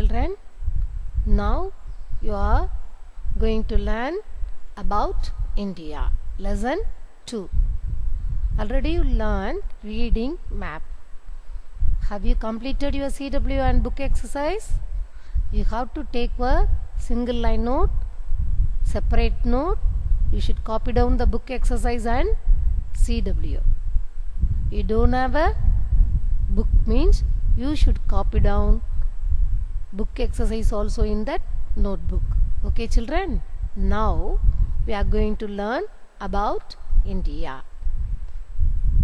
children, now you are going to learn about India. Lesson 2. Already you learned reading map. Have you completed your CW and book exercise? You have to take a single line note, separate note. You should copy down the book exercise and CW. You don't have a book means you should copy down book exercise also in that notebook. Okay children, now we are going to learn about India.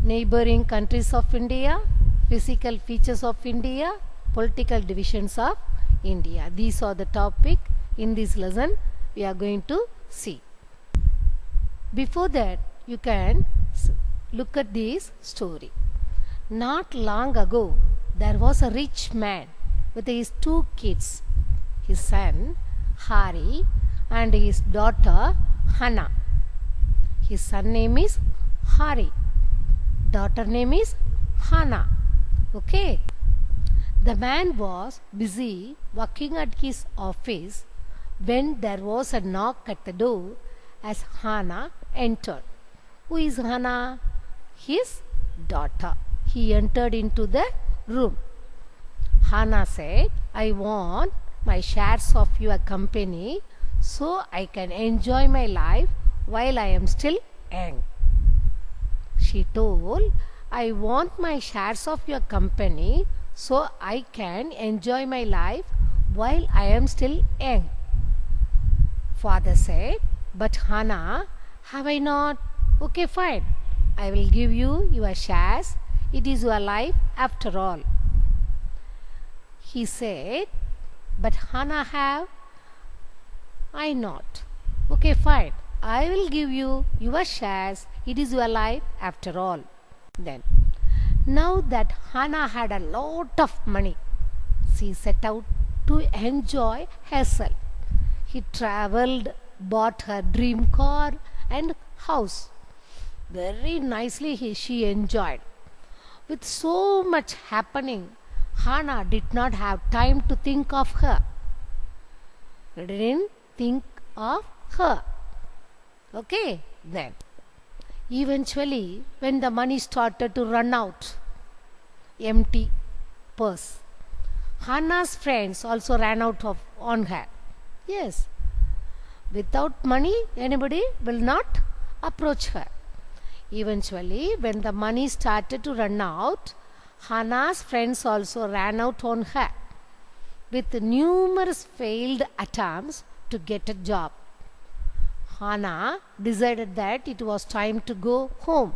Neighboring countries of India, physical features of India, political divisions of India. These are the topic in this lesson we are going to see. Before that, you can look at this story. Not long ago, there was a rich man with his 2 kids, his son Hari and his daughter Hannah. His son name is Hari, daughter name is Hannah. Okay. The man was busy working at his office when there was a knock at the door as Hannah entered. Who is Hannah? His daughter. He entered into the room. Hannah said, I want my shares of your company so I can enjoy my life while I am still young. She told, I want my shares of your company so I can enjoy my life while I am still young. Father said, but Hannah, have I not? Okay, fine. I will give you your shares. It is your life after all. He said, but Hannah have I not. Okay, fine. I will give you your shares. It is your life after all. Then, now that Hannah had a lot of money, she set out to enjoy herself. He travelled, bought her dream car and house. Very nicely she enjoyed. With so much happening, Hannah did not have time to think of her. Didn't think of her. Okay, then. Eventually, when the money started to run out, empty purse, Hannah's friends also ran out on her. Yes, without money, anybody will not approach her. Eventually, when the money started to run out, Hannah's friends also ran out on her with numerous failed attempts to get a job. Hannah decided that it was time to go home.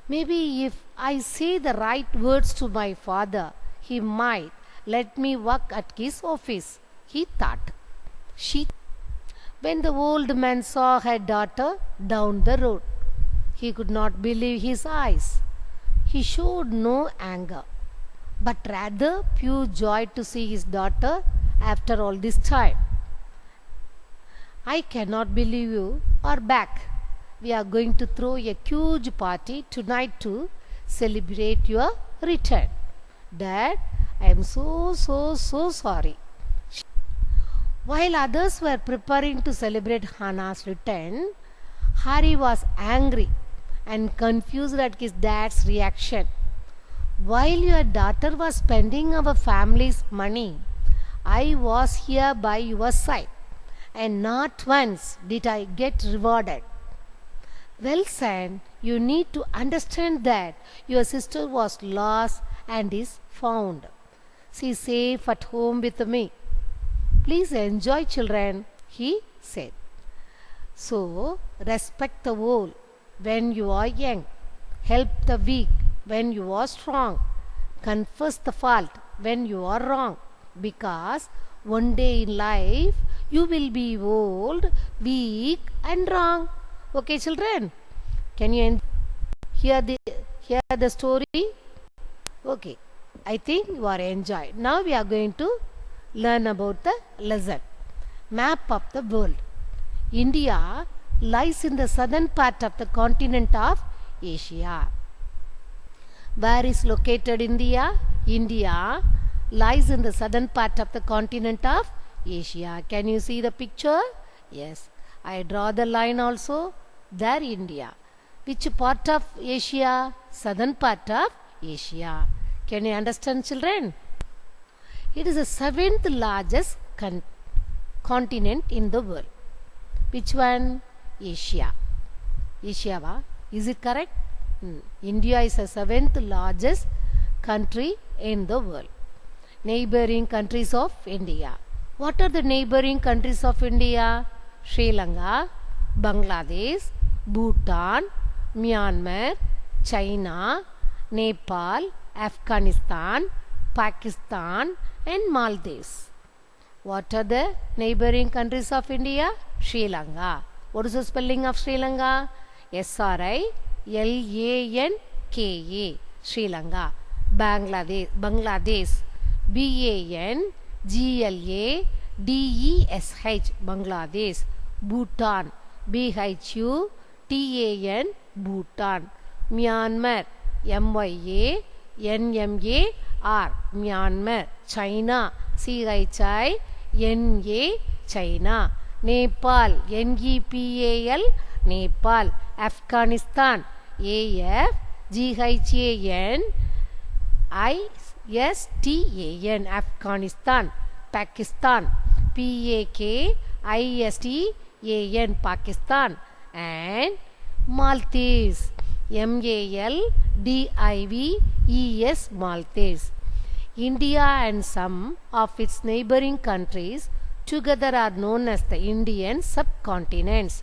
Maybe if I say the right words to my father, he might let me work at his office, he thought. When the old man saw her daughter down the road, he could not believe his eyes. He showed no anger, but rather pure joy to see his daughter after all this time. I cannot believe you are back. We are going to throw a huge party tonight to celebrate your return. Dad, I am so sorry. While others were preparing to celebrate Hannah's return, Hari was angry and confused at his dad's reaction. While your daughter was spending our family's money, I was here by your side, and not once did I get rewarded. Well, son, you need to understand that your sister was lost and is found. She is safe at home with me. Please enjoy, children, he said. So, respect the old when you are young. Help the weak when you are strong. Confess the fault when you are wrong. Because one day in life, you will be old, weak and wrong. Okay, children? Can you hear the story? Okay. I think you are enjoying. Now we are going to learn about the lesson. Map of the world. India lies in the southern part of the continent of Asia. Where is located India? India lies in the southern part of the continent of Asia. Can you see the picture? Yes. I draw the line also. There India. Which part of Asia? Southern part of Asia. Can you understand, children? It is the seventh largest continent in the world. Which one? Asia. Asia, va? Is it correct? India is the seventh largest country in the world. Neighboring countries of India. What are the neighboring countries of India? Sri Lanka, Bangladesh, Bhutan, Myanmar, China, Nepal, Afghanistan, Pakistan and Maldives. What are the neighboring countries of India? Sri Lanka. What is the spelling of Sri Lanka? SRILANKA. Sri Lanka. Bangladesh. BANGLADESH. Bangladesh. Bhutan. BHUTAN. Bhutan. Myanmar. MYANMAR. Myanmar. China. CHINA. China. Nepal. NEPAL. Nepal. Afghanistan. AFGHANISTAN. Afghanistan. Pakistan. PAKISTAN. Pakistan. And Maldives. MALDIVES. Maldives. India and some of its neighboring countries together are known as the Indian subcontinents.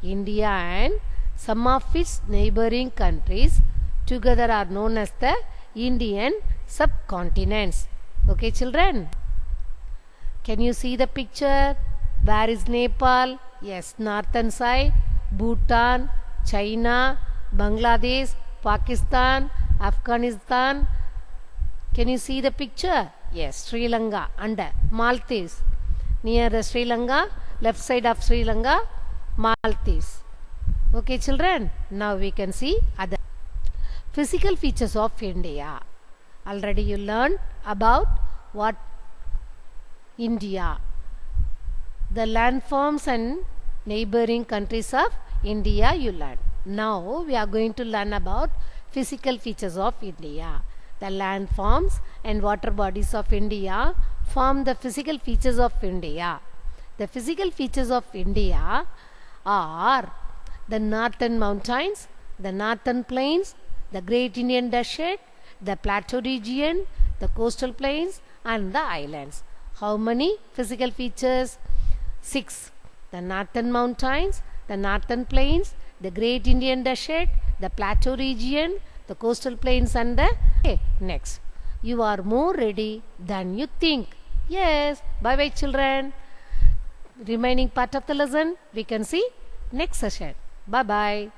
India and some of its neighboring countries together are known as the Indian subcontinents. Okay, children? Can you see the picture? Where is Nepal? Yes, northern side. Bhutan, China, Bangladesh, Pakistan, Afghanistan. Can you see the picture? Yes, Sri Lanka under Maldives. Near the Sri Lanka, left side of Sri Lanka, Maldives. Okay, children? Now we can see other physical features of India. Already you learned about what India, the landforms and neighboring countries of India you learned. Now we are going to learn about physical features of India. The landforms and water bodies of India form the physical features of India. The physical features of India are the northern mountains, the northern plains, the Great Indian Desert, the plateau region, the coastal plains and the islands. How many physical features? 6. The northern mountains, the northern plains, the Great Indian Desert, the plateau region, the coastal plains and the... Okay, next. You are more ready than you think. Yes. Bye-bye, children. Remaining part of the lesson we can see next session. Bye-bye.